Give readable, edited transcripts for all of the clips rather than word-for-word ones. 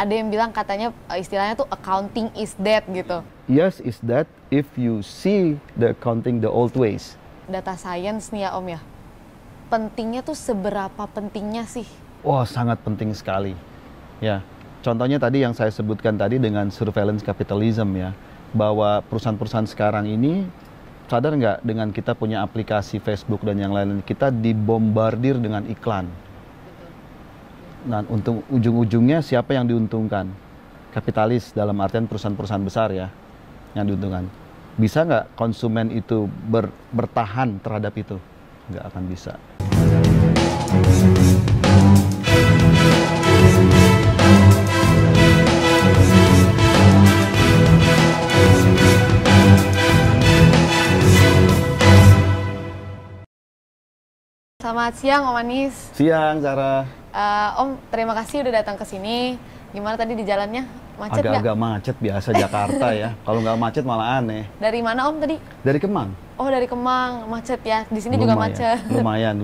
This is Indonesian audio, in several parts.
ada yang bilang katanya istilahnya tuh accounting is dead gitu. Yes, is that if you see the accounting the old ways. Data science nih ya Om ya, pentingnya tuh seberapa pentingnya sih? Wah, sangat penting sekali. Ya, contohnya tadi yang saya sebutkan tadi dengan surveillance capitalism ya, bahwa perusahaan-perusahaan sekarang ini sadar nggak dengan kita punya aplikasi Facebook dan yang lain, kita dibombardir dengan iklan. Nah, untuk ujung-ujungnya siapa yang diuntungkan? Kapitalis dalam artian perusahaan-perusahaan besar ya, yang diuntungkan. Bisa nggak konsumen itu bertahan terhadap itu? Nggak akan bisa. Selamat siang Om Anis. Siang, Sarah. Om, terima kasih udah datang ke sini. Gimana tadi di jalannya? Macet nggak? Agak-agak macet biasa Jakarta ya. Kalau nggak macet malah aneh. Dari mana Om tadi? Dari Kemang. Oh, dari Kemang. Macet ya. Di sini juga macet. Lumayan.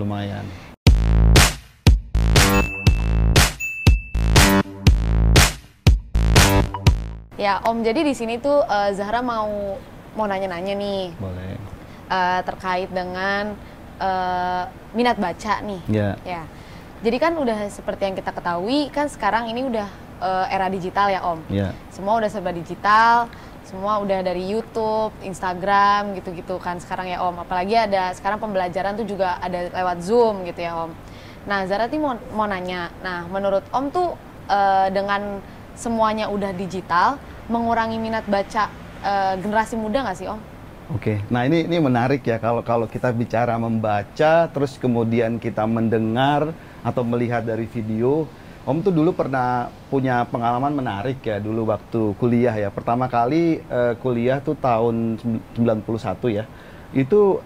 Ya Om, jadi di sini tuh Zahra mau nanya-nanya nih. Boleh. Terkait dengan minat baca nih. Ya. Jadi kan udah seperti yang kita ketahui kan sekarang ini udah era digital ya Om. Semua udah serba digital, semua udah dari YouTube, Instagram gitu-gitu kan sekarang ya Om. Apalagi ada sekarang pembelajaran tuh juga ada lewat Zoom gitu ya Om. Nah Zahra tuh mau nanya, nah menurut Om tuh dengan semuanya udah digital, mengurangi minat baca generasi muda nggak sih Om? Oke, nah ini menarik ya kalau kita bicara membaca, terus kemudian kita mendengar atau melihat dari video. Om tuh dulu pernah punya pengalaman menarik ya dulu waktu kuliah ya. Pertama kali kuliah tuh tahun 91 ya. Itu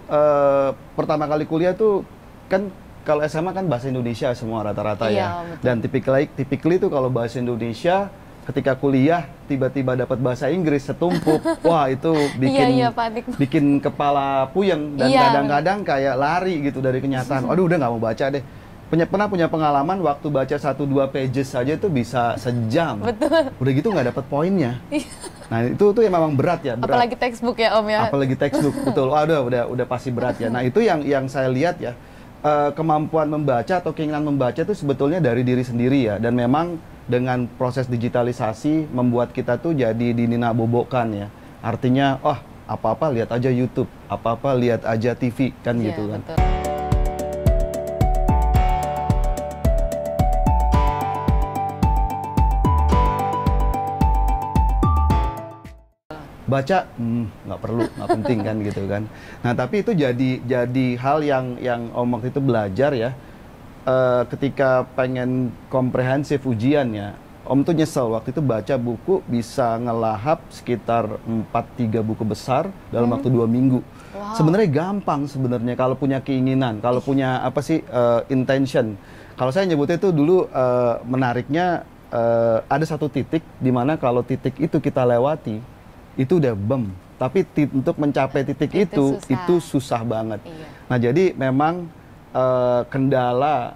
pertama kali kuliah tuh kan kalau SMA kan bahasa Indonesia semua rata-rata ya. Betul. Dan typically tuh kalau bahasa Indonesia ketika kuliah tiba-tiba dapat bahasa Inggris setumpuk, wah itu bikin kepala puyeng dan kadang-kadang kayak lari gitu dari kenyataan. Aduh udah nggak mau baca deh. Pernah punya pengalaman waktu baca 1-2 pages saja itu bisa sejam. Betul. Udah gitu nggak dapat poinnya. Nah itu tuh memang berat ya. Berat. Apalagi textbook ya Om ya. Apalagi textbook betul. Udah pasti berat ya. Nah itu yang saya lihat ya. Kemampuan membaca atau keinginan membaca itu sebetulnya dari diri sendiri ya, dan memang dengan proses digitalisasi membuat kita tuh jadi dininabobokan ya, artinya apa-apa lihat aja YouTube, apa-apa lihat aja TV kan gitu kan. Betul. Baca nggak perlu, nggak penting kan gitu kan. Nah tapi itu jadi hal yang Om waktu itu belajar ya, ketika pengen komprehensif ujiannya, Om tuh nyesel waktu itu baca buku bisa ngelahap sekitar 4-3 buku besar dalam waktu 2 minggu. Wow. Sebenarnya gampang sebenarnya kalau punya keinginan, kalau punya intention. Kalau saya nyebutnya itu dulu menariknya ada satu titik di mana kalau titik itu kita lewati itu udah tapi untuk mencapai titik itu susah banget. Iya. Nah jadi memang kendala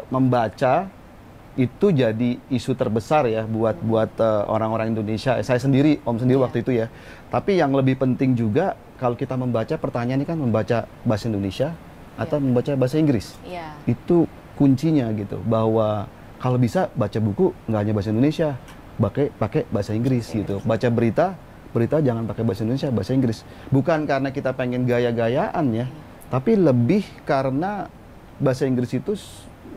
membaca itu jadi isu terbesar ya buat orang-orang Indonesia. Saya sendiri, Om sendiri waktu itu ya. Tapi yang lebih penting juga kalau kita membaca, pertanyaannya kan membaca bahasa Indonesia atau membaca bahasa Inggris. Itu kuncinya gitu, bahwa kalau bisa baca buku nggak hanya bahasa Indonesia, pakai bahasa Inggris gitu. Baca berita jangan pakai bahasa Indonesia, bahasa Inggris. Bukan karena kita pengen gaya-gayaan ya, tapi lebih karena bahasa Inggris itu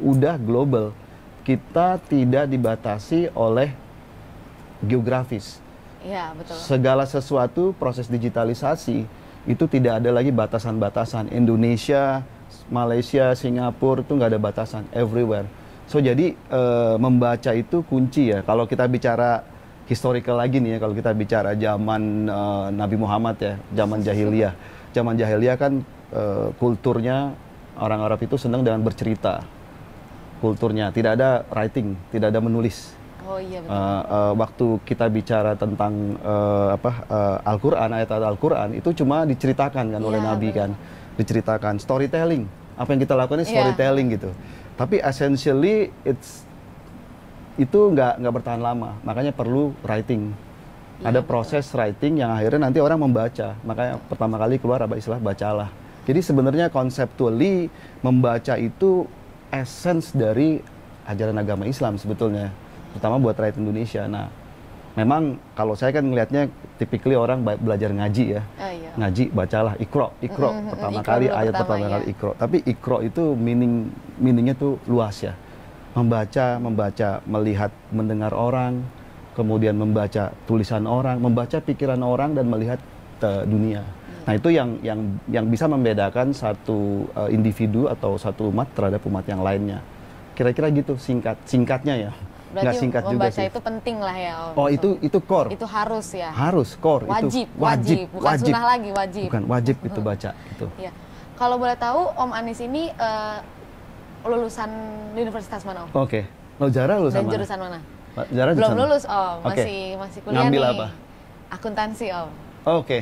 udah global. Kita tidak dibatasi oleh geografis. Iya, betul. Segala sesuatu proses digitalisasi itu tidak ada lagi batasan-batasan. Indonesia, Malaysia, Singapura itu nggak ada batasan, everywhere. So jadi membaca itu kunci ya. Kalau kita bicara historical lagi nih ya, kalau kita bicara zaman Nabi Muhammad ya, zaman jahiliyah. Zaman jahiliyah kan kulturnya orang Arab itu senang dengan bercerita. Kulturnya tidak ada writing, tidak ada menulis. Oh iya betul. Waktu kita bicara tentang Al-Qur'an, ayat Al-Qur'an itu cuma diceritakan kan oleh Nabi kan. Diceritakan, storytelling. Apa yang kita lakukan ini storytelling gitu. Tapi essentially itu nggak bertahan lama, makanya perlu writing. Ada proses writing yang akhirnya nanti orang membaca. Makanya pertama kali keluar apa istilah bacalah. Jadi sebenarnya conceptually membaca itu essence dari ajaran agama Islam sebetulnya, terutama buat rakyat Indonesia. Nah, memang kalau saya kan ngelihatnya typically orang belajar ngaji ya. Ngaji bacalah Iqra pertama kali ayat pertama kali Iqra. Tapi Iqra itu meaningnya tuh luas ya. Membaca, melihat, mendengar orang, kemudian membaca tulisan orang, membaca pikiran orang dan melihat dunia. Nah, itu yang bisa membedakan satu individu atau satu umat terhadap umat yang lainnya. Kira-kira gitu singkatnya ya. Berarti singkat juga membaca sih. itu penting lah ya Om. Oh, itu core. Itu harus ya. Harus core. Wajib. Bukan sunnah lagi, wajib. Bukan wajib itu baca itu. Iya. Kalau boleh tahu Om Anis ini lulusan universitas mana Om? Oke. Lo Zara lulusan mana? Dan jurusan mana? Zara belum lulus Om, masih kuliah. Ngambil nih. apa? Akuntansi Om. Oke.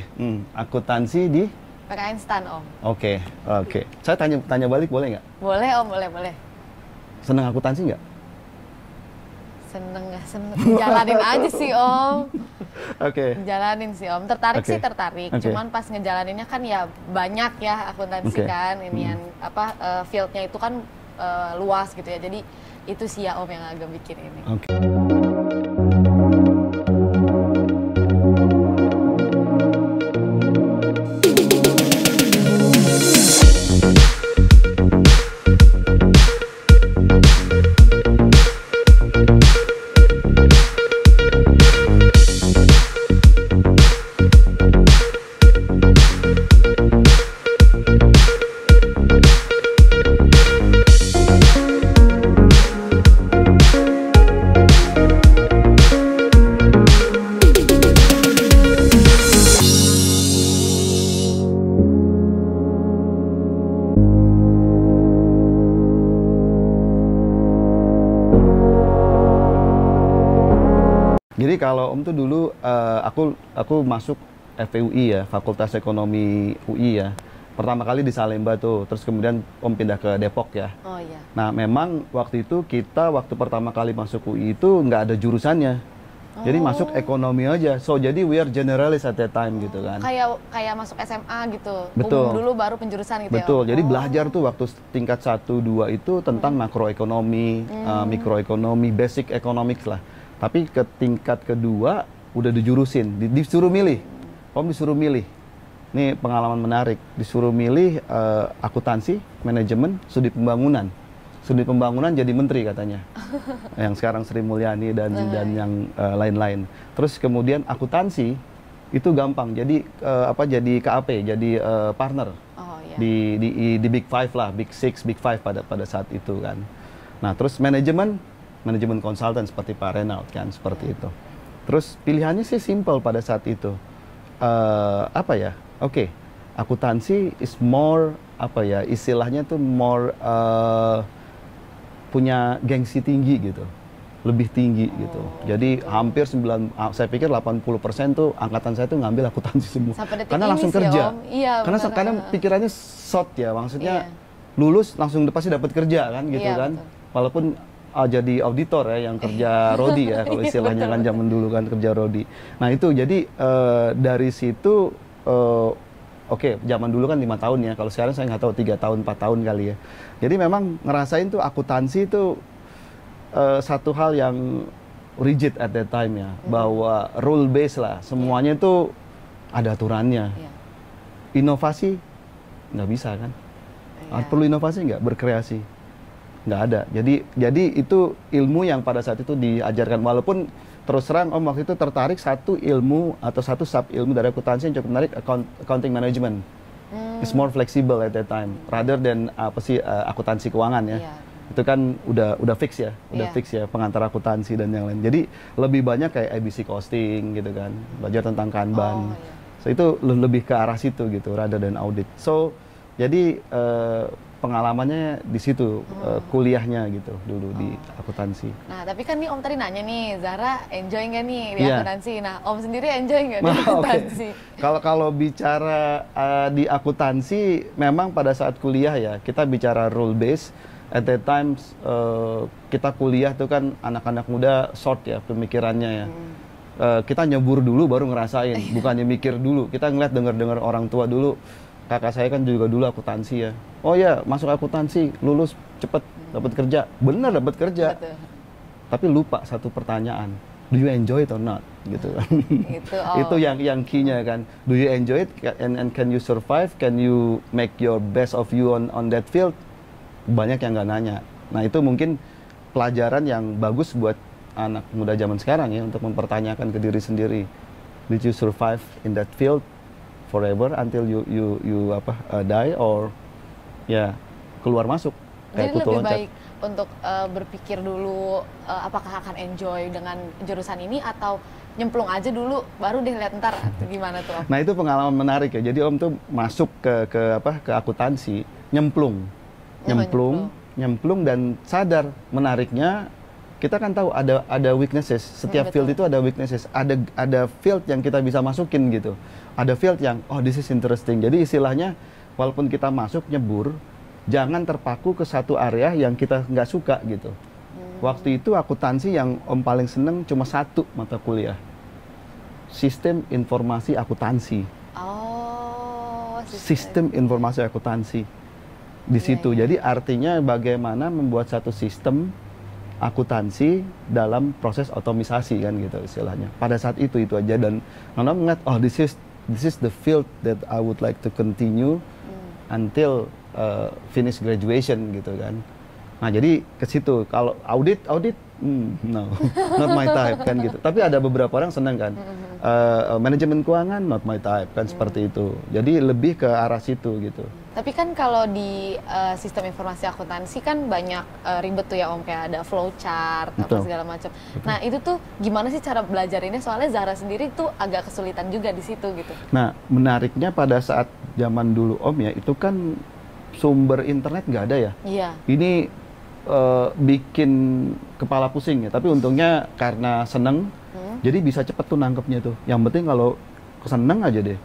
Akuntansi di PKN STAN Om. Oke. Saya tanya balik boleh nggak? Boleh Om, boleh. Seneng akuntansi nggak? Seneng, jalanin aja sih Om. Oke. Jalanin sih Om. Tertarik sih tertarik. Cuman pas ngejalaninnya kan ya banyak ya akuntansi kan. Ini yang fieldnya itu kan luas gitu ya. Jadi itu sih ya Om yang agak bikin ini. Jadi kalau Om tuh dulu aku masuk FEUI ya, Fakultas Ekonomi UI ya. Pertama kali di Salemba tuh, terus kemudian Om pindah ke Depok ya. Oh iya. Nah, memang waktu itu waktu pertama kali masuk UI itu nggak ada jurusannya. Jadi masuk ekonomi aja. So jadi we are generalist at that time gitu kan. Kayak masuk SMA gitu. Betul. Dulu baru penjurusan gitu. Betul. Ya. Jadi belajar tuh waktu tingkat 1 2 itu tentang makroekonomi, mikroekonomi, basic economics lah. Tapi ke tingkat kedua udah dijurusin, disuruh milih. Om disuruh milih. Ini pengalaman menarik. Disuruh milih akuntansi, manajemen, studi pembangunan. Studi pembangunan jadi menteri katanya. Yang sekarang Sri Mulyani dan yang lain-lain. Terus kemudian akuntansi itu gampang. Jadi jadi KAP, jadi partner. Oh, iya. Di Big Five lah, Big Six, Big Five pada saat itu kan. Nah, terus manajemen konsultan seperti Pak Renald kan, seperti itu. Terus pilihannya sih simple pada saat itu. Akuntansi is more istilahnya tuh more punya gengsi tinggi gitu, lebih tinggi gitu. Jadi hampir saya pikir 80% tuh angkatan saya tuh ngambil akuntansi semua. Karena langsung kerja. Iya, karena pikirannya short ya, maksudnya lulus langsung pasti dapat kerja kan gitu kan. Betul. Walaupun jadi auditor ya yang kerja rodi ya kalau istilahnya kan zaman dulu kan kerja rodi. Nah itu jadi dari situ zaman dulu kan 5 tahun ya, kalau sekarang saya nggak tahu 3 tahun 4 tahun kali ya. Jadi memang ngerasain tuh akuntansi itu satu hal yang rigid at that time ya, bahwa rule based lah, semuanya itu ada aturannya. Inovasi nggak bisa kan? Perlu inovasi nggak? Berkreasi nggak ada. Jadi itu ilmu yang pada saat itu diajarkan, walaupun terus terang Om waktu itu tertarik satu ilmu atau satu sub ilmu dari akuntansi yang cukup menarik, accounting management. It's more flexible at that time rather than akuntansi keuangan ya. Itu kan udah fix ya, fix ya pengantar akuntansi dan yang lain. Jadi lebih banyak kayak ABC costing gitu kan, belajar tentang Kanban. So itu lebih ke arah situ gitu rather than audit. So jadi pengalamannya di situ, kuliahnya gitu dulu di akuntansi. Nah, tapi kan nih Om tadi nanya nih, Zara enjoy nggak nih di akuntansi? Nah, Om sendiri enjoy nggak di akuntansi? Kalau bicara di akuntansi, memang pada saat kuliah ya, kita bicara rule base, at that time kita kuliah tuh kan anak-anak muda short ya pemikirannya ya. Kita nyebur dulu baru ngerasain, bukannya mikir dulu. Kita ngeliat denger orang tua dulu. Kakak saya kan juga dulu akuntansi ya. Oh ya, masuk akuntansi, lulus cepet dapat kerja. Bener dapat kerja. Betul. Tapi lupa satu pertanyaan. Do you enjoy it or not? Gitu kan. Itu yang key-nya kan. Do you enjoy it and can you survive? Can you make your best of you on that field? Banyak yang nggak nanya. Nah, itu mungkin pelajaran yang bagus buat anak muda zaman sekarang ya, untuk mempertanyakan ke diri sendiri. Did you survive in that field forever until you die, or ya keluar masuk kayak kutu loncat? Jadi lebih baik untuk berpikir dulu apakah akan enjoy dengan jurusan ini, atau nyemplung aja dulu baru deh lihat ntar gimana tuh Om. Nah, itu pengalaman menarik ya. Jadi Om tuh masuk ke akuntansi, nyemplung dan sadar. Menariknya, kita kan tahu ada weaknesses. Setiap field itu ada weaknesses. Ada field yang kita bisa masukin gitu. Ada field yang this is interesting. Jadi istilahnya walaupun kita masuk nyebur, jangan terpaku ke satu area yang kita nggak suka gitu. Waktu itu akuntansi yang Om paling seneng cuma satu mata kuliah. Sistem informasi akuntansi. Sistem informasi akuntansi. Di situ. Jadi artinya bagaimana membuat satu sistem akuntansi dalam proses otomisasi kan gitu istilahnya. Pada saat itu aja, dan Nona mengingat this is the field that I would like to continue until finish graduation gitu kan. Nah, jadi ke situ. Kalau audit no, not my type kan gitu. Tapi ada beberapa orang senang kan. Manajemen keuangan not my type kan, seperti itu. Jadi lebih ke arah situ gitu. Tapi kan kalau di sistem informasi akuntansi kan banyak ribet tuh ya Om, kayak ada flowchart apa segala macam. Nah, itu tuh gimana sih cara belajarinnya? Soalnya Zahra sendiri tuh agak kesulitan juga di situ gitu. Nah, menariknya pada saat zaman dulu Om ya, itu kan sumber internet nggak ada ya. Iya. Ini bikin kepala pusing ya. Tapi untungnya karena seneng, jadi bisa cepet tuh nangkepnya tuh. Yang penting kalau seneng aja deh.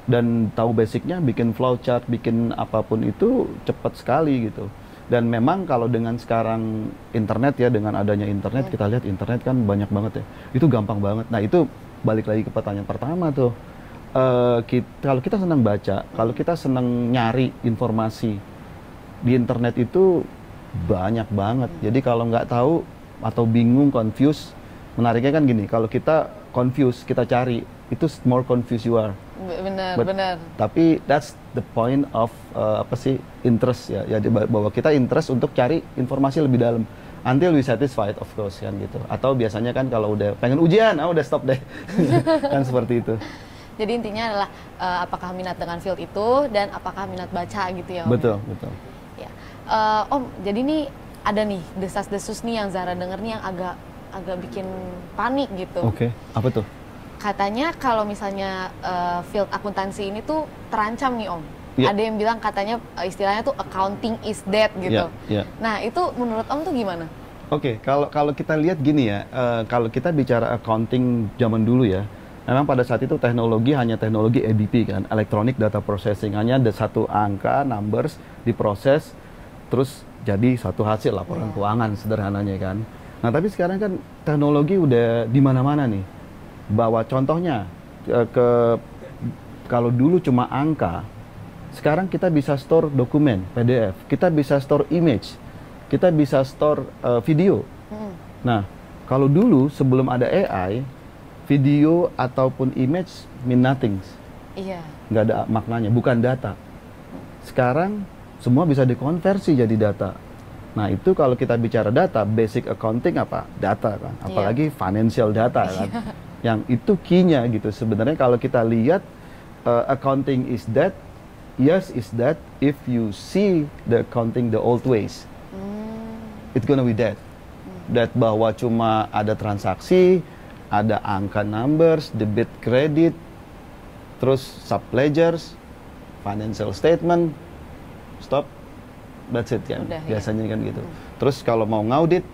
Dan tahu basicnya, bikin flowchart, bikin apapun itu cepat sekali gitu. Dan memang kalau dengan sekarang internet ya, dengan adanya internet, kita lihat internet kan banyak banget ya, itu gampang banget. Nah, itu balik lagi ke pertanyaan pertama tuh, kalau kita senang baca, kalau kita senang nyari informasi di internet itu banyak banget. Jadi kalau nggak tahu atau bingung, confused, menariknya kan gini, kalau kita confused, kita cari, itu more confused you are. Benar. Tapi that's the point of interest ya. Jadi bahwa kita interest untuk cari informasi lebih dalam. Until we satisfied, of course kan gitu. Atau biasanya kan kalau udah pengen ujian, udah stop deh. Kan seperti itu. Jadi intinya adalah apakah minat dengan field itu dan apakah minat baca gitu ya Om. Betul. Ya. Om, jadi nih ada nih desas-desus nih yang Zahra denger nih yang agak bikin panik gitu. Oke. Apa tuh? Katanya kalau misalnya field akuntansi ini tuh terancam nih Om. Ada yang bilang katanya istilahnya tuh accounting is dead gitu. Nah, itu menurut Om tuh gimana? Oke, kalau kita lihat gini ya, kalau kita bicara accounting zaman dulu ya, memang pada saat itu teknologi hanya teknologi EDP kan, electronic data processing, hanya ada satu angka, numbers diproses, terus jadi satu hasil laporan keuangan sederhananya kan. Nah, tapi sekarang kan teknologi udah di mana-mana nih. Bawa contohnya kalau dulu cuma angka, sekarang kita bisa store dokumen PDF, kita bisa store image, kita bisa store video. Nah, kalau dulu sebelum ada AI, video ataupun image mean nothing. Iya. Nggak ada maknanya, bukan data. Sekarang semua bisa dikonversi jadi data. Nah, itu kalau kita bicara data, basic accounting apa? Data kan, apalagi financial data kan. Yang itu key-nya gitu. Sebenarnya kalau kita lihat accounting is that, yes is that, if you see the accounting the old ways, it's gonna be that. That bahwa cuma ada transaksi, ada angka numbers, debit credit, terus sub ledgers, financial statement, stop, that's it kan. Udah, biasanya kan gitu. Terus kalau mau ngaudit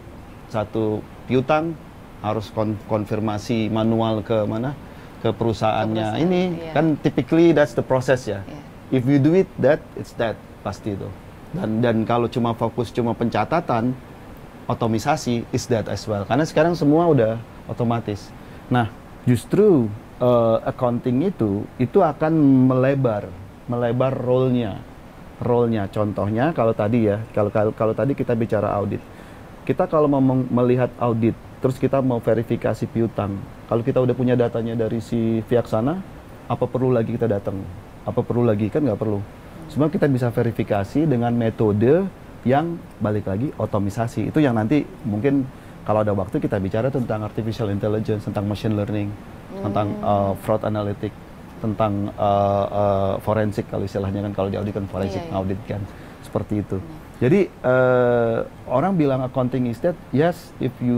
satu piutang, harus konfirmasi manual ke mana, ke perusahaannya ini kan typically that's the process ya. If you do it that, it's that pasti itu. Dan kalau cuma fokus cuma pencatatan, otomisasi is that as well. Karena sekarang semua udah otomatis. Nah, justru accounting itu akan melebar role-nya. Contohnya kalau tadi ya, kalau tadi kita bicara audit. Kita kalau mau melihat audit, terus kita mau verifikasi piutang. Kalau kita udah punya datanya dari si pihak sana, apa perlu lagi kita datang? Apa perlu lagi? Kan nggak perlu. Semua kita bisa verifikasi dengan metode yang balik lagi otomisasi. Itu yang nanti mungkin kalau ada waktu kita bicara tentang artificial intelligence, tentang machine learning, tentang fraud analytic, tentang forensik kalau istilahnya kan, kalau di audit kan forensik audit kan, seperti itu. Jadi orang bilang accounting is dead. Yes, if you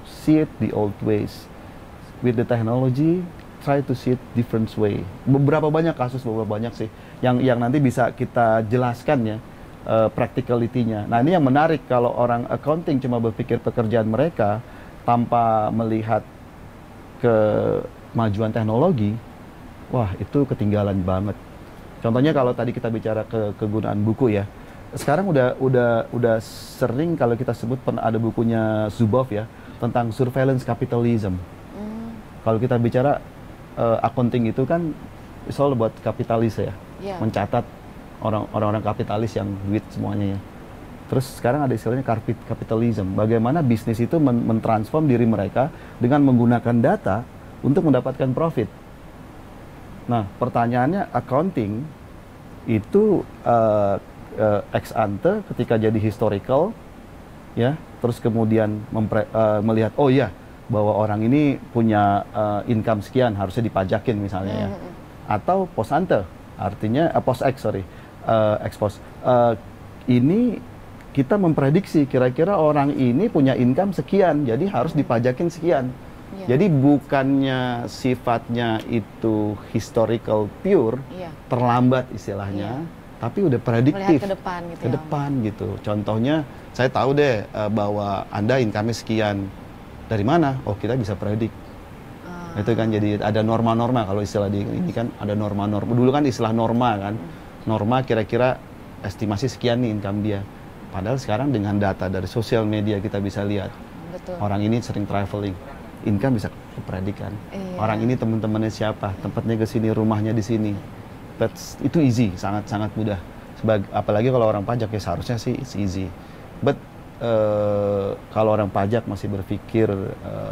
see it the old ways, with the technology, try to see it different way. Beberapa banyak sih yang nanti bisa kita jelaskan ya practicality-nya. Nah, ini yang menarik kalau orang accounting cuma berpikir pekerjaan mereka tanpa melihat kemajuan teknologi, wah itu ketinggalan banget. Contohnya kalau tadi kita bicara kegunaan buku ya. Sekarang udah sering kalau kita sebut pernah ada bukunya Zuboff ya tentang surveillance capitalism. Kalau kita bicara accounting itu kan it's all about kapitalis ya, mencatat orang-orang kapitalis yang duit semuanya ya. Terus sekarang ada istilahnya capitalism, bagaimana bisnis itu mentransform diri mereka dengan menggunakan data untuk mendapatkan profit. Nah, pertanyaannya accounting itu ex ante ketika jadi historical ya, terus kemudian melihat oh iya bahwa orang ini punya income sekian harusnya dipajakin misalnya ya, atau post ante artinya post ex ex post ini kita memprediksi kira-kira orang ini punya income sekian jadi harus dipajakin sekian. Jadi bukannya sifatnya itu historical pure, terlambat istilahnya, tapi udah prediktif ke depan gitu. Ke depan gitu. Contohnya saya tahu deh bahwa Anda income-nya sekian. Dari mana? Oh, kita bisa predik. Itu kan jadi ada norma-norma kalau istilah ini kan ada norma-norma. Dulu kan istilah norma kan. Norma kira-kira estimasi sekian nih income dia. Padahal sekarang dengan data dari sosial media kita bisa lihat. Betul. Orang ini sering traveling. Income bisa kepredikan. Orang ini teman-temannya siapa? Tempatnya ke sini, rumahnya di sini. Itu easy, sangat-sangat mudah. Apalagi kalau orang pajak ya seharusnya sih it's easy. But kalau orang pajak masih berpikir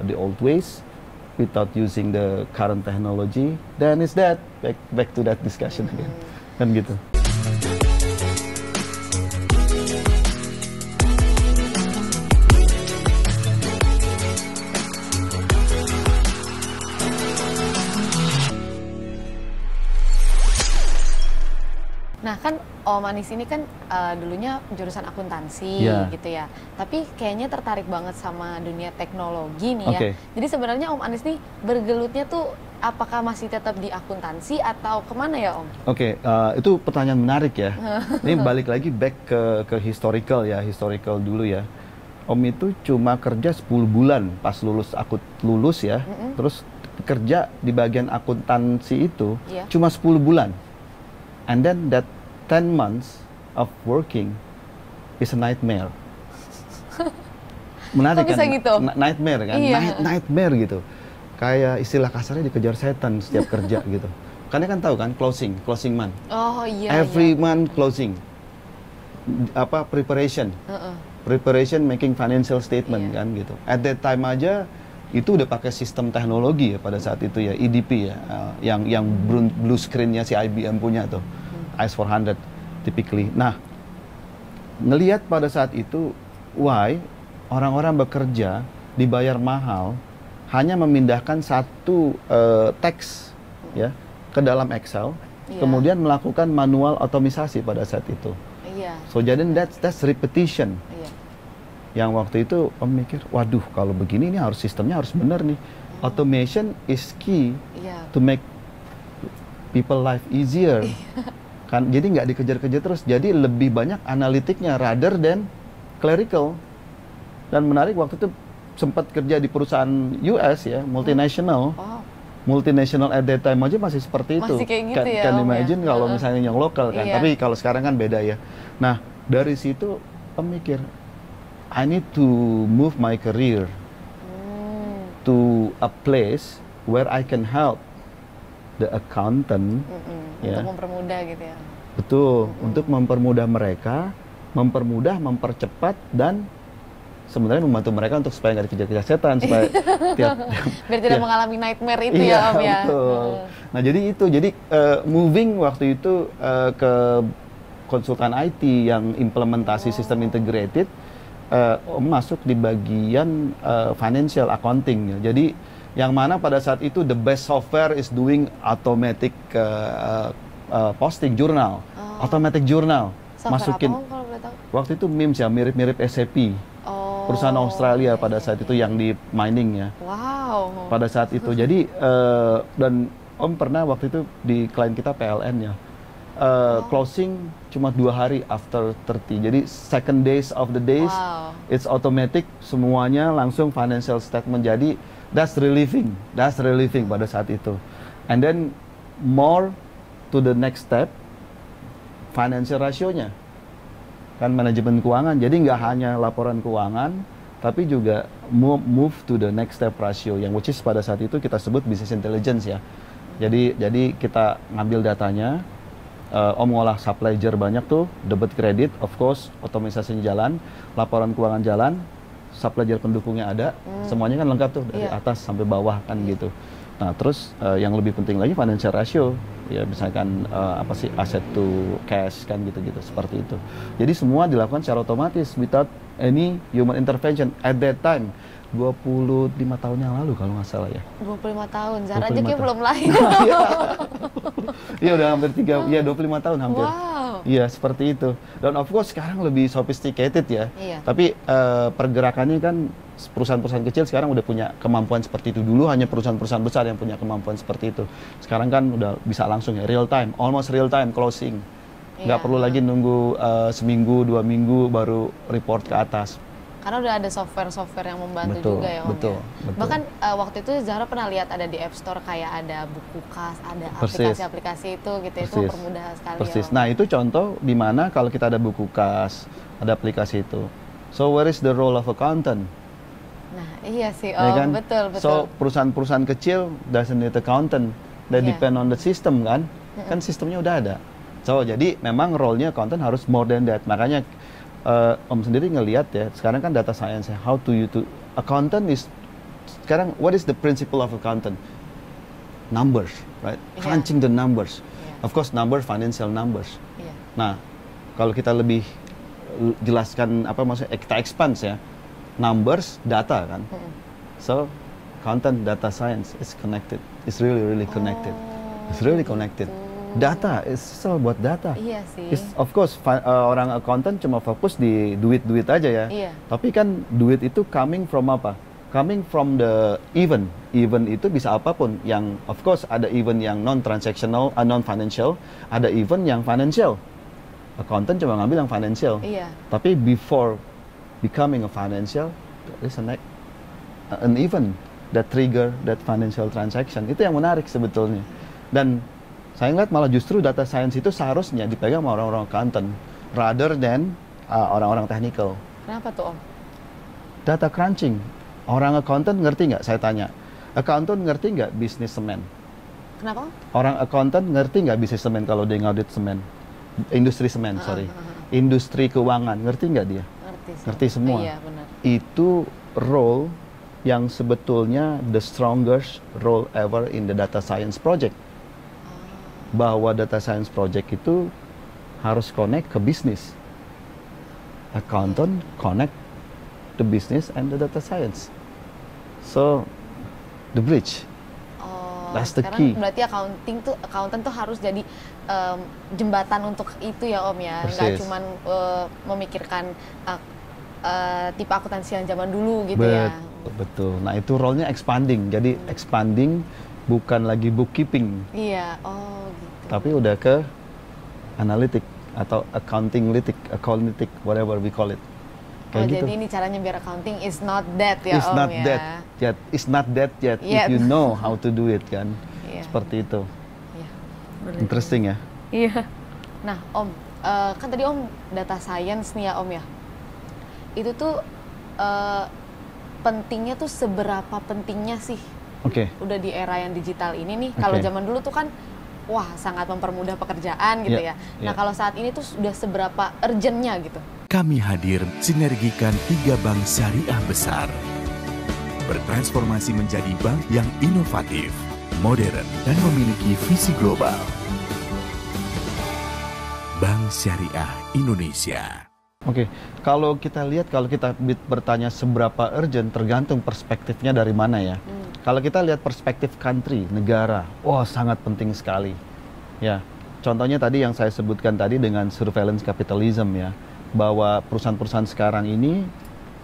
the old ways without using the current technology, then is that back to that discussion again, kan gitu. Nah kan Om Anis ini kan dulunya jurusan akuntansi gitu ya, tapi kayaknya tertarik banget sama dunia teknologi nih ya. Jadi sebenarnya Om Anis nih bergelutnya tuh apakah masih tetap di akuntansi atau kemana ya Om? Itu pertanyaan menarik ya. Ini balik lagi back ke historical ya, historical dulu ya. Om itu cuma kerja 10 bulan pas lulus ya, terus kerja di bagian akuntansi itu cuma 10 bulan. And then that 10 months of working is a nightmare. Menarik kan? Gitu? Nightmare kan? Nightmare gitu. Kayak istilah kasarnya dikejar setan setiap kerja gitu. Karena kan tahu kan closing month. Oh iya. Every month closing. Preparation. Preparation making financial statement kan gitu. At that time aja itu udah pakai sistem teknologi ya pada saat itu ya, EDP ya, yang blue screen-nya si IBM punya tuh, AS400 typically. Nah, ngelihat pada saat itu, why orang-orang bekerja dibayar mahal hanya memindahkan satu teks ya ke dalam Excel, kemudian melakukan manual otomisasi pada saat itu. So jadi that's repetition. Yang waktu itu Om mikir, waduh kalau begini ini harus sistemnya harus benar nih. Automation is key to make people life easier. Kan, jadi nggak dikejar-kejar terus. Jadi lebih banyak analitiknya rather than clerical. Dan menarik waktu itu sempat kerja di perusahaan US ya, multinational. multinational at that time aja masih seperti itu. Masih kayak gitu ya, Can Om, imagine ya? kalau misalnya yang lokal kan. Iya. Tapi kalau sekarang kan beda ya. Nah, dari situ Om mikir, I need to move my career to a place where I can help the accountant. Untuk mempermudah gitu ya. Betul, untuk mempermudah mereka, mempercepat, dan sebenarnya membantu mereka untuk supaya nggak dikejar-kejar setan, supaya biar tidak mengalami nightmare itu ya, Om ya. Betul. Nah jadi moving waktu itu ke konsultan IT yang implementasi sistem integrated, Om masuk di bagian financial accounting. Jadi yang mana pada saat itu the best software is doing automatic posting jurnal, automatic jurnal. Software Masukin apa, Om, kalau boleh tahu? waktu itu MIMS ya, mirip-mirip SAP. Perusahaan Australia pada saat itu yang di mining ya. Wow. Pada saat itu. Jadi dan Om pernah waktu itu di klien kita PLN ya. Closing cuma 2 hari after 30. Jadi second days of the days, it's automatic, semuanya langsung financial statement. Jadi that's relieving pada saat itu. And then more to the next step, financial ratio-nya. Kan manajemen keuangan, jadi nggak hanya laporan keuangan, tapi juga move to the next step ratio, yang which is pada saat itu kita sebut business intelligence ya. Jadi kita ngambil datanya, Om ngolah supply ledger banyak tuh, debit kredit, of course, otomatisasinya jalan, laporan keuangan jalan, supply ledger pendukungnya ada, semuanya kan lengkap tuh dari atas sampai bawah kan gitu. Nah terus yang lebih penting lagi financial ratio, ya misalkan apa sih asset to cash kan gitu-gitu seperti itu. Jadi semua dilakukan secara otomatis without any human intervention at that time. 25 tahun yang lalu kalau nggak salah ya. 25 tahun, Zara aja kayak belum lahir. Iya udah hampir 25 tahun hampir. Wow. Iya seperti itu. Dan of course sekarang lebih sophisticated ya. Iya. Tapi pergerakannya kan perusahaan-perusahaan kecil sekarang udah punya kemampuan seperti itu. Dulu hanya perusahaan-perusahaan besar yang punya kemampuan seperti itu. Sekarang kan udah bisa langsung ya, real time, almost real time closing. Nggak perlu lagi nunggu seminggu, 2 minggu baru report ke atas. Karena udah ada software-software yang membantu juga ya, Om. Betul. Bahkan waktu itu Zahra pernah lihat ada di App Store kayak ada buku kas, ada aplikasi-aplikasi itu gitu. Itu mempermudah sekali. Persis. Ya, Om. Nah itu contoh di mana kalau kita ada buku kas, ada aplikasi itu. So where is the role of accountant? Nah iya sih, Om. Ya kan? Betul. So perusahaan-perusahaan kecil doesn't need accountant. They depend on the system kan. Kan sistemnya udah ada. So jadi memang role-nya accountant harus more than that. Makanya Om sendiri ngelihat ya, sekarang kan data science ya, how to accountant is, sekarang what is the principle of accountant? Numbers, right? Crunching the numbers. Of course numbers, financial numbers. Nah, kalau kita lebih jelaskan apa maksudnya, kita expand ya, numbers, data kan. So, accountant, data science is connected. It's really connected. It's really connected. Data is selalu buat data. Iya sih. Of course orang accountant cuma fokus di duit aja ya. Iya. Tapi kan duit itu coming from apa? Coming from the event. Event itu bisa apapun. Yang of course ada event yang non transactional, non financial, ada event yang financial. Accountant cuma ngambil yang financial. Iya. Tapi before becoming a financial, there is an event that trigger that financial transaction. Itu yang menarik sebetulnya. Dan saya ngeliat malah justru data science itu seharusnya dipegang sama orang-orang accountant rather than orang-orang technical. Kenapa tuh, Om? Data crunching. Orang accountant ngerti nggak? Saya tanya. Accountant ngerti nggak bisnis semen? Kenapa, Om? Orang accountant ngerti nggak bisnis semen kalau dia ngaudit semen? Industri semen, sorry. Industri keuangan, ngerti nggak dia? Ngerti semua. Iya, benar. Itu role yang sebetulnya the strongest role ever in the data science project. Bahwa data science project itu harus connect ke bisnis. Accountant connect the business and the data science. So the bridge. That's the key. Berarti accountant tuh harus jadi jembatan untuk itu ya, Om ya. Nggak cuma memikirkan tipe akuntansi yang zaman dulu gitu ya. Betul. Nah itu role-nya expanding. Jadi expanding bukan lagi bookkeeping. Iya, gitu. Tapi udah ke analitik atau accounting-litik, whatever we call it. Kayak gitu. Jadi ini caranya biar accounting is not dead ya It's Om not ya. dead yet. It's not dead yet if you know how to do it kan. Seperti itu. Interesting ya. Iya. Nah Om, kan tadi Om data science nih ya Om ya. Itu tuh pentingnya tuh seberapa pentingnya sih? Udah di era yang digital ini nih. Kalau zaman dulu tuh kan wah sangat mempermudah pekerjaan gitu ya. Nah kalau saat ini tuh sudah seberapa urgentnya gitu? Kami hadir sinergikan 3 bank syariah besar. Bertransformasi menjadi bank yang inovatif, modern, dan memiliki visi global. Bank Syariah Indonesia. Kalau kita lihat, kalau kita bertanya seberapa urgent, tergantung perspektifnya dari mana ya. Kalau kita lihat perspektif country, negara, wah sangat penting sekali. Ya, contohnya tadi yang saya sebutkan tadi dengan surveillance capitalism ya, bahwa perusahaan-perusahaan sekarang ini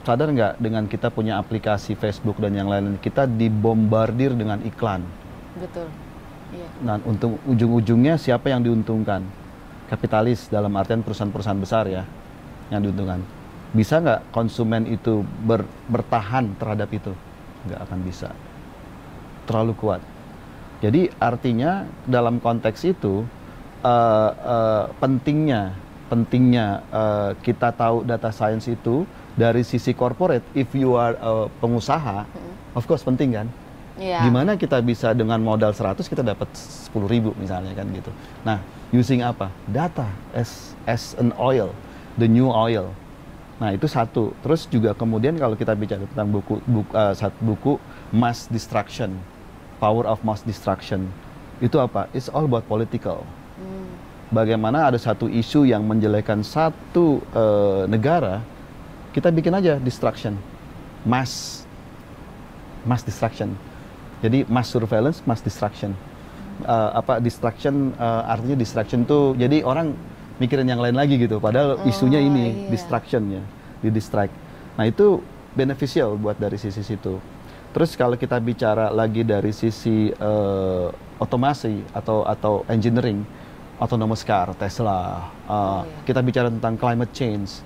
sadar nggak dengan kita punya aplikasi Facebook dan yang lain-lain, kita dibombardir dengan iklan. Betul. Iya. Nah, untuk ujung-ujungnya siapa yang diuntungkan? Kapitalis dalam artian perusahaan-perusahaan besar ya, yang diuntungkan. Bisa nggak konsumen itu bertahan terhadap itu? Nggak akan bisa. Terlalu kuat. Jadi artinya dalam konteks itu pentingnya kita tahu data science itu dari sisi corporate. If you are pengusaha, of course penting kan. Gimana kita bisa dengan modal 100 kita dapat 10.000 misalnya kan gitu. Nah, using apa? Data as an oil, the new oil. Nah, itu satu. Terus juga kemudian kalau kita bicara tentang buku Mass Destruction, Power of Mass Destruction, itu apa? It's all about political. Bagaimana ada satu isu yang menjelekkan satu negara, kita bikin aja destruction, mass destruction. Jadi mass surveillance, mass destruction. Distraction artinya distraction tuh jadi orang mikirin yang lain lagi gitu. Padahal isunya ini distraction ya, di distract. Nah itu beneficial buat dari sisi situ. Terus kalau kita bicara lagi dari sisi otomasi atau engineering, autonomous car, Tesla. Kita bicara tentang climate change.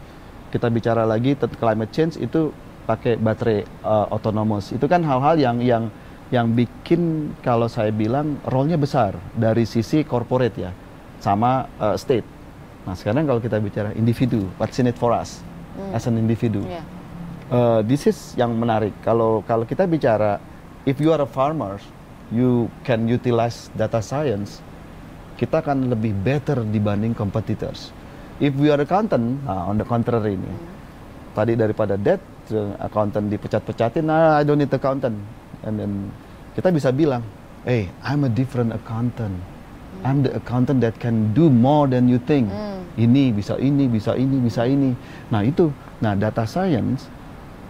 Kita bicara lagi tentang climate change itu pakai baterai autonomous. Itu kan hal-hal yang bikin kalau saya bilang role-nya besar dari sisi corporate ya, sama state. Nah sekarang kalau kita bicara individu, what's in it for us as an individu? This is yang menarik. Kalau kita bicara, if you are a farmer, you can utilize data science, kita akan lebih better dibanding competitors. If we are accountant, on the contrary ini, tadi daripada debt, accountant dipecat-pecatin, I don't need accountant. And then kita bisa bilang, hey, I'm a different accountant. I'm the accountant that can do more than you think. Ini bisa ini, bisa ini, bisa ini. Nah itu, data science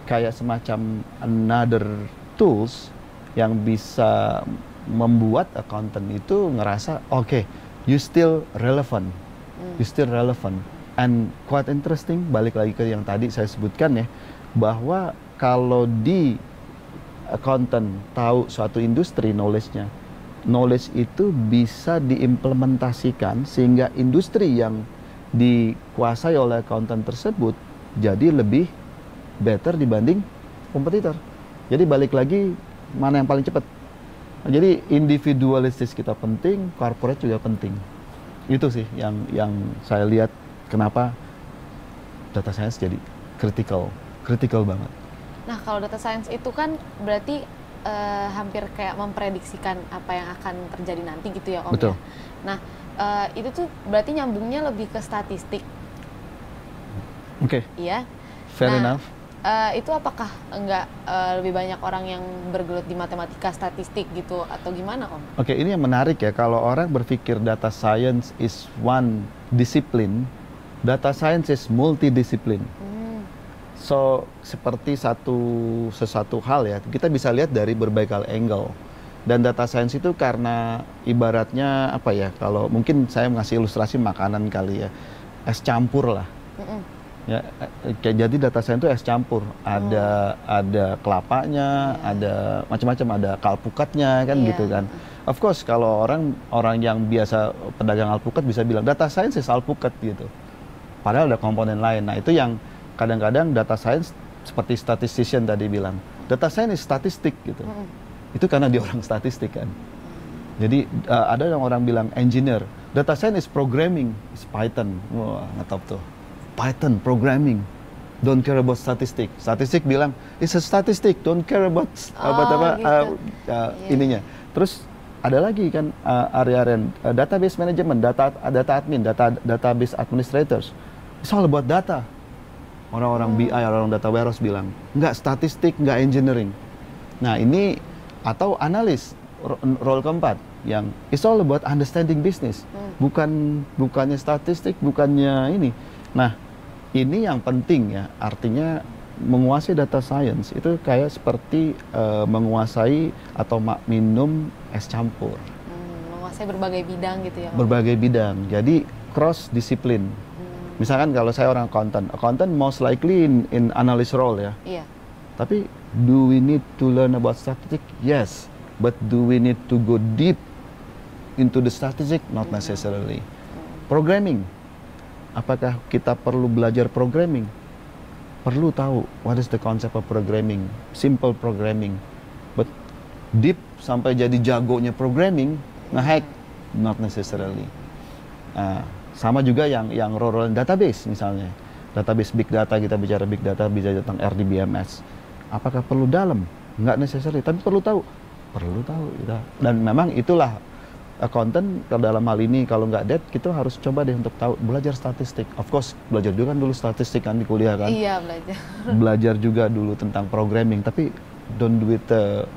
kayak semacam another tools yang bisa membuat accountant itu ngerasa, okay, you still relevant. You still relevant. And quite interesting, balik lagi ke yang tadi saya sebutkan ya, bahwa kalau di accountant tahu suatu industri knowledge-nya, knowledge itu bisa diimplementasikan sehingga industri yang dikuasai oleh accountant tersebut jadi lebih better dibanding kompetitor. Jadi balik lagi mana yang paling cepat. Jadi individualistis kita penting, corporate juga penting. Itu sih yang saya lihat kenapa data science jadi critical banget. Nah kalau data science itu kan berarti hampir kayak memprediksikan apa yang akan terjadi nanti gitu ya Om. Betul. Ya? Nah itu tuh berarti nyambungnya lebih ke statistik. Oke. Iya. Fair enough. Itu apakah enggak lebih banyak orang yang bergelut di matematika statistik gitu atau gimana Om? Oke, ini yang menarik ya, kalau orang berpikir data science is one discipline, data science is multidisiplin. So seperti sesuatu hal ya, kita bisa lihat dari berbagai angle. Dan data science itu karena ibaratnya apa ya, kalau mungkin saya ngasih ilustrasi makanan kali ya, es campur lah. Ya, jadi data science itu es campur, ada kelapanya, ada macam-macam, ada kalpukatnya kan gitu kan. Of course kalau orang yang biasa pedagang alpukat bisa bilang data science is alpukat gitu. Padahal ada komponen lain. Nah itu yang kadang-kadang data science seperti statistician tadi bilang, data science is statistik gitu. Itu karena dia orang statistik kan. Jadi ada yang orang bilang engineer, data science is programming, is Python. Wah, ngetop tuh. Python programming. Don't care about statistik. Statistik bilang it's a statistic, don't care about ininya. Terus ada lagi kan area-area database management, data admin, database administrators. It's all about data. Orang-orang BI, orang data warehouse bilang, nggak statistik, nggak engineering. Nah ini, atau analis, role keempat, yang it's all about understanding business. Bukannya statistik, bukannya ini. Nah, ini yang penting ya, artinya menguasai data science itu kayak seperti menguasai atau minum es campur. Menguasai berbagai bidang gitu ya. Berbagai bidang, jadi cross disiplin. Misalkan kalau saya orang accountant most likely in analyst role ya. Iya. Tapi do we need to learn about statistics? Yes. But do we need to go deep into the statistics? Not necessarily. Programming. Apakah kita perlu belajar programming? Perlu tahu what is the concept of programming. Simple programming. But deep sampai jadi jagonya programming, nge-hack? Not necessarily. Sama juga yang role database misalnya. Database big data, kita bicara big data, bisa tentang RDBMS. Apakah perlu dalam? Nggak necessary, tapi perlu tahu. Perlu tahu. Gitu. Dan memang itulah accountant dalam hal ini, kalau nggak dead, kita harus coba deh untuk tahu, belajar statistik. Of course, belajar juga kan dulu statistik kan di kuliah kan. Iya, belajar. Belajar juga dulu tentang programming, tapi don't do it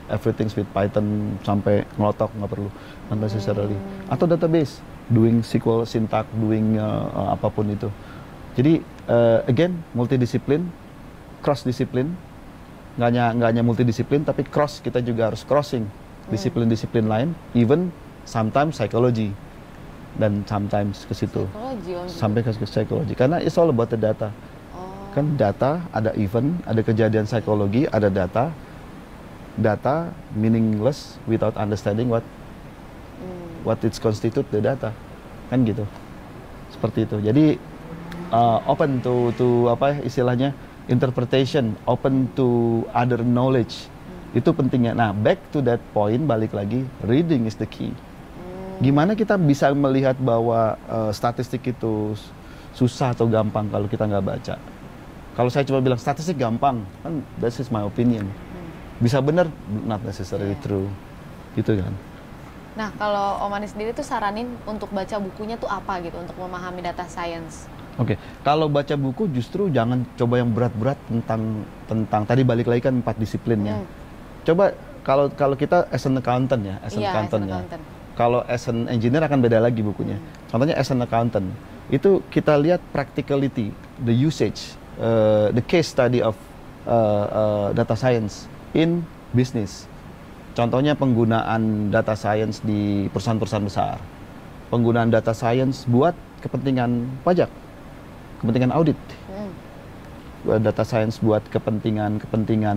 everything with Python sampai ngelotok, nggak perlu. Not necessarily. Atau database. Doing SQL syntax, doing apapun itu. Jadi again multidisiplin, cross disiplin, nggak hanya multidisiplin tapi cross, kita juga harus crossing disiplin-disiplin lain, even sometimes psychology dan sometimes ke situ sampai ke psikologi karena it's all about the data. Kan data ada event, ada kejadian psikologi, ada data meaningless without understanding what it's constitute the data, kan gitu, seperti itu. Jadi open to apa istilahnya interpretation, open to other knowledge, itu pentingnya. Nah back to that point, balik lagi, reading is the key. Gimana kita bisa melihat bahwa statistik itu susah atau gampang kalau kita nggak baca? Kalau saya cuma bilang statistik gampang, kan that is my opinion. Bisa benar, not necessarily true, gitu kan. Nah, kalau Om Ani sendiri tuh saranin untuk baca bukunya tuh apa gitu untuk memahami data science? Oke, kalau baca buku justru jangan coba yang berat-berat tentang tadi balik lagi kan 4 disiplinnya. Coba kalau kita as an accountant ya, as an accountant ya. Kalau as an engineer akan beda lagi bukunya. Contohnya as an accountant, itu kita lihat practicality, the usage, the case study of data science in business. Contohnya penggunaan data science di perusahaan-perusahaan besar. Penggunaan data science buat kepentingan pajak, kepentingan audit. Data science buat kepentingan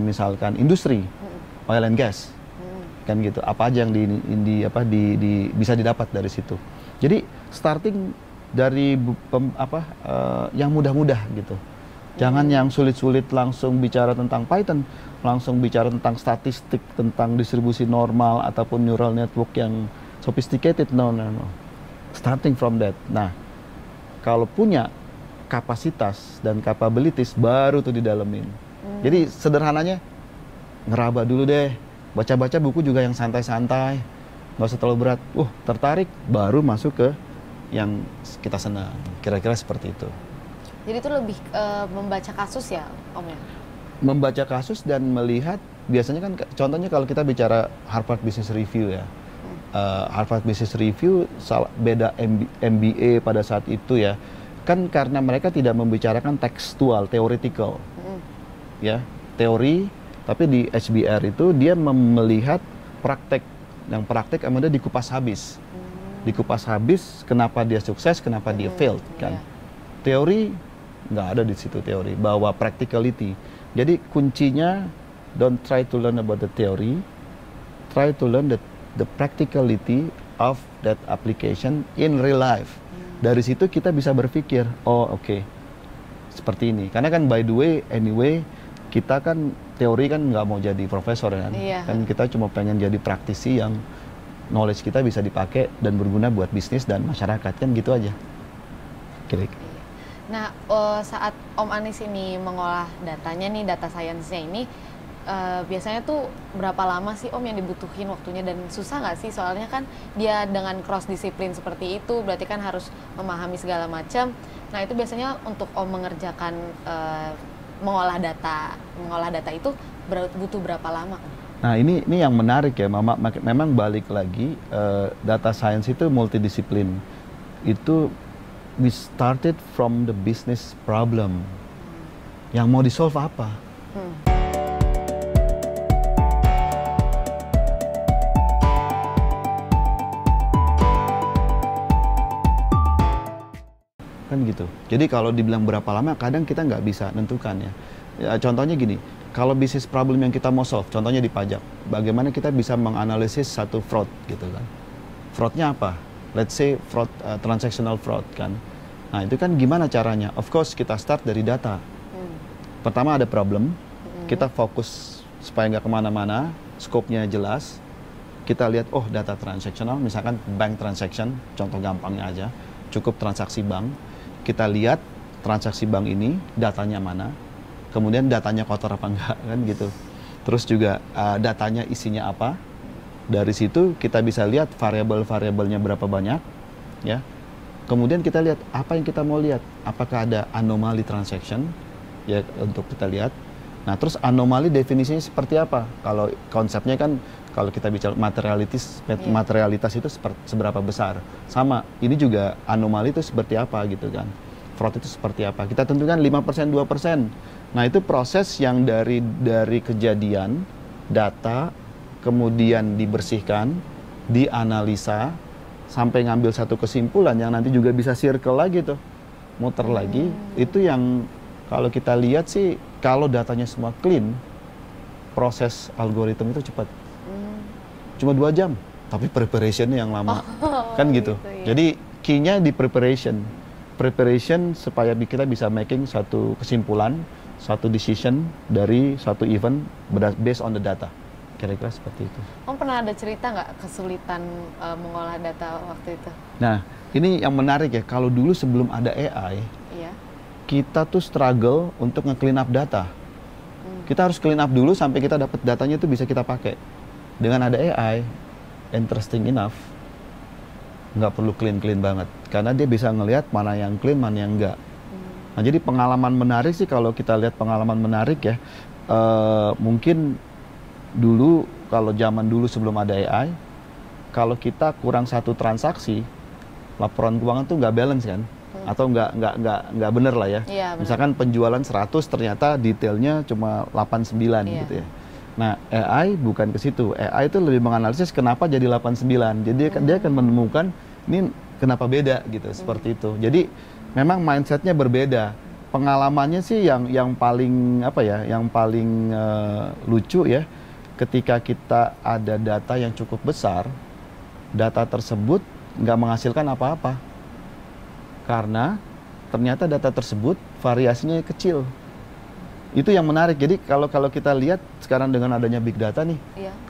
misalkan industri, oil and gas. Kan gitu. Apa aja yang bisa didapat dari situ. Jadi starting dari yang mudah-mudah gitu. Jangan yang sulit-sulit langsung bicara tentang Python, langsung bicara tentang statistik, tentang distribusi normal ataupun neural network yang sophisticated. No. Starting from that. Nah, kalau punya kapasitas dan capabilities baru tuh didalemin. Jadi sederhananya ngeraba dulu deh. Baca-baca buku juga yang santai-santai, nggak usah terlalu berat. Tertarik, baru masuk ke yang kita senang. Kira-kira seperti itu. Jadi itu lebih membaca kasus ya, Om ya? Membaca kasus dan melihat, biasanya kan contohnya kalau kita bicara Harvard Business Review ya. Harvard Business Review beda MBA pada saat itu ya. Kan karena mereka tidak membicarakan tekstual, theoretical. Ya, teori, tapi di HBR itu dia melihat praktek. Yang praktek kemudian dikupas habis. Dikupas habis, kenapa dia sukses, kenapa dia failed kan. Teori nggak ada di situ, teori, bahwa practicality. Jadi kuncinya, don't try to learn about the theory, try to learn the practicality of that application in real life. Dari situ kita bisa berpikir, oke, seperti ini. Karena kan by the way, anyway, kita kan teori kan nggak mau jadi profesor kan. Kan kita cuma pengen jadi praktisi yang knowledge kita bisa dipakai dan berguna buat bisnis dan masyarakat, kan gitu aja. Kira-kira. Nah, saat Om Anies ini mengolah datanya nih, data science-nya ini, biasanya tuh berapa lama sih Om yang dibutuhin waktunya, dan susah nggak sih? Soalnya kan dia dengan cross disiplin seperti itu, berarti kan harus memahami segala macam. Nah, itu biasanya untuk Om mengerjakan mengolah data itu butuh berapa lama? Nah, ini yang menarik ya, memang balik lagi, data science itu multidisiplin. Itu we started from the business problem. Yang mau di-solve apa? Kan gitu. Jadi kalau dibilang berapa lama, kadang kita nggak bisa nentukan ya. Contohnya gini, kalau bisnis problem yang kita mau solve, contohnya di pajak, bagaimana kita bisa menganalisis satu fraud gitu kan? Fraudnya apa? Let's say fraud, transactional fraud kan. Nah, itu kan gimana caranya? Of course kita start dari data. Pertama ada problem, kita fokus supaya nggak kemana-mana, scope-nya jelas. Kita lihat, oh data transactional, misalkan bank transaction, contoh gampangnya aja, cukup transaksi bank. Kita lihat transaksi bank ini, datanya mana, kemudian datanya kotor apa enggak, kan gitu. Terus juga datanya isinya apa. Dari situ kita bisa lihat variabel-variabelnya berapa banyak, ya. Kemudian kita lihat apa yang kita mau lihat, apakah ada anomali transaction, ya untuk kita lihat. Nah, terus anomali definisinya seperti apa? Kalau konsepnya kan, kalau kita bicara materialitas itu seberapa besar. Sama, ini juga anomali itu seperti apa gitu kan. Fraud itu seperti apa? Kita tentukan 5%, 2%. Nah, itu proses yang dari kejadian, data, kemudian dibersihkan, dianalisa, sampai ngambil satu kesimpulan yang nanti juga bisa circle lagi tuh, muter lagi. Itu yang kalau kita lihat sih, kalau datanya semua clean, proses algoritma itu cepat. Cuma 2 jam, tapi preparationnya yang lama. Kan gitu. Ya. Jadi key-nya di preparation supaya kita bisa making satu kesimpulan, satu decision dari satu event based on the data. Kira-kira seperti itu. Om pernah ada cerita nggak kesulitan mengolah data waktu itu? Nah, ini yang menarik ya. Kalau dulu sebelum ada AI, kita tuh struggle untuk nge-clean up data. Kita harus clean up dulu sampai kita dapat datanya itu bisa kita pakai. Dengan ada AI, interesting enough, nggak perlu clean banget. Karena dia bisa ngelihat mana yang clean, mana yang enggak. Nah, jadi pengalaman menarik sih kalau kita lihat pengalaman menarik ya, mungkin dulu, kalau zaman dulu sebelum ada AI, kalau kita kurang satu transaksi, laporan keuangan tuh nggak balance kan, atau nggak bener lah ya. Misalkan penjualan 100 ternyata detailnya cuma 89 gitu ya. Nah, AI bukan ke situ. AI itu lebih menganalisis kenapa jadi 89. Jadi dia akan menemukan ini kenapa beda gitu, seperti itu. Jadi memang mindsetnya berbeda. Pengalamannya sih yang paling apa ya, yang paling lucu ya. Ketika kita ada data yang cukup besar, data tersebut nggak menghasilkan apa-apa. Karena ternyata data tersebut variasinya kecil. Itu yang menarik. Jadi kalau kita lihat sekarang dengan adanya big data nih,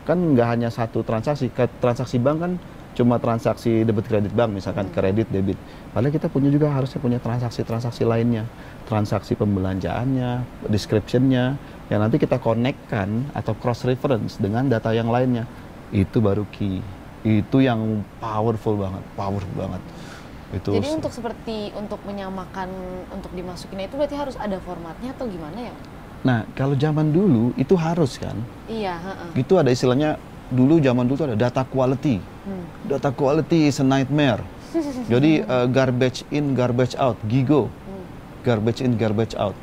kan nggak hanya satu transaksi. Transaksi bank kan cuma transaksi debit kredit bank, misalkan kredit, debit. Padahal kita juga harusnya punya transaksi-transaksi lainnya. Transaksi pembelanjaannya, description-nya, yang nanti kita connect-kan atau cross-reference dengan data yang lainnya. Itu baru key. Itu yang powerful banget. Itu. Jadi untuk menyamakan, untuk dimasukin itu berarti harus ada formatnya atau gimana ya? Nah, kalau zaman dulu itu harus kan? Iya. Itu ada istilahnya, zaman dulu ada data quality. Data quality is a nightmare. Jadi garbage in, garbage out, GIGO. Garbage in, garbage out.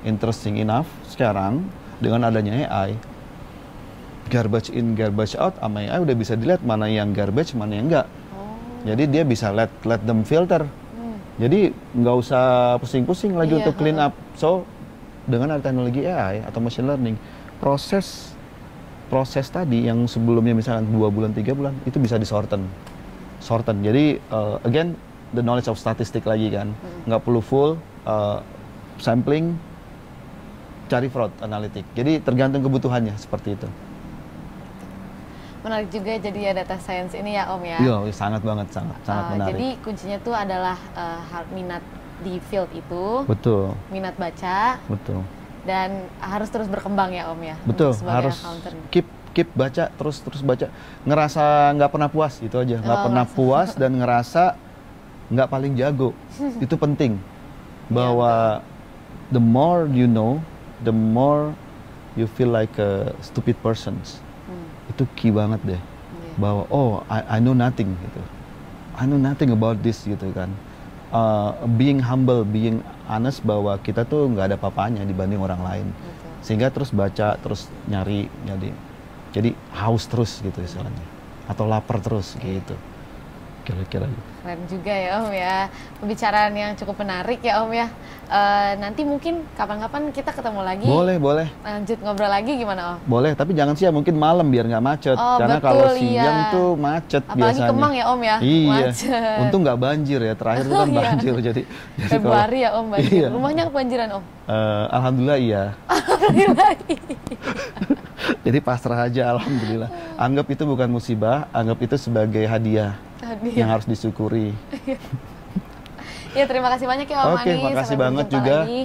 Interesting enough, sekarang dengan adanya AI, garbage in, garbage out sama AI udah bisa dilihat mana yang garbage, mana yang enggak. Jadi dia bisa let them filter. Jadi nggak usah pusing-pusing lagi untuk clean up. So dengan ada teknologi AI atau machine learning, proses tadi yang sebelumnya misalnya 2 bulan, 3 bulan, itu bisa disorten. Jadi again the knowledge of statistic lagi kan, nggak perlu full. sampling, cari fraud analitik. Jadi tergantung kebutuhannya seperti itu. Menarik juga jadi ya data science ini ya Om ya. Iya, sangat banget, sangat menarik. Jadi kuncinya tuh adalah minat di field itu. Betul. Minat baca. Betul. Dan harus terus berkembang ya Om ya. Betul, harus keep baca, terus baca. Ngerasa nggak pernah puas, itu aja. Nggak pernah puas dan ngerasa nggak paling jago. Itu penting. Bahwa the more you know, the more you feel like a stupid person. Itu key banget deh. Bahwa I know nothing gitu. I know nothing about this gitu kan. Being humble, being honest bahwa kita tuh nggak ada apa-apanya dibanding orang lain. Sehingga terus baca, terus nyari. Jadi haus terus gitu istilahnya. Atau lapar terus gitu. Kira-kira gitu. Keren juga ya Om ya. Pembicaraan yang cukup menarik ya Om ya. Nanti mungkin kapan-kapan kita ketemu lagi. Boleh. Lanjut ngobrol lagi gimana Om? Boleh, tapi jangan siang, mungkin malam biar nggak macet. Karena betul, kalau siang tuh macet. Apalagi biasanya. Kemang ya Om ya? Iya. Macet. Untung nggak banjir ya, terakhir itu kan banjir. jadi Februari ya Om banjir. Iya. Rumahnya kebanjiran Om? Alhamdulillah iya. Alhamdulillah. Jadi pasrah aja, alhamdulillah. Anggap itu bukan musibah, anggap itu sebagai hadiah. Yang harus disyukuri. Ya terima kasih banyak ya Om Anis. Oke, makasih banget juga. Lagi.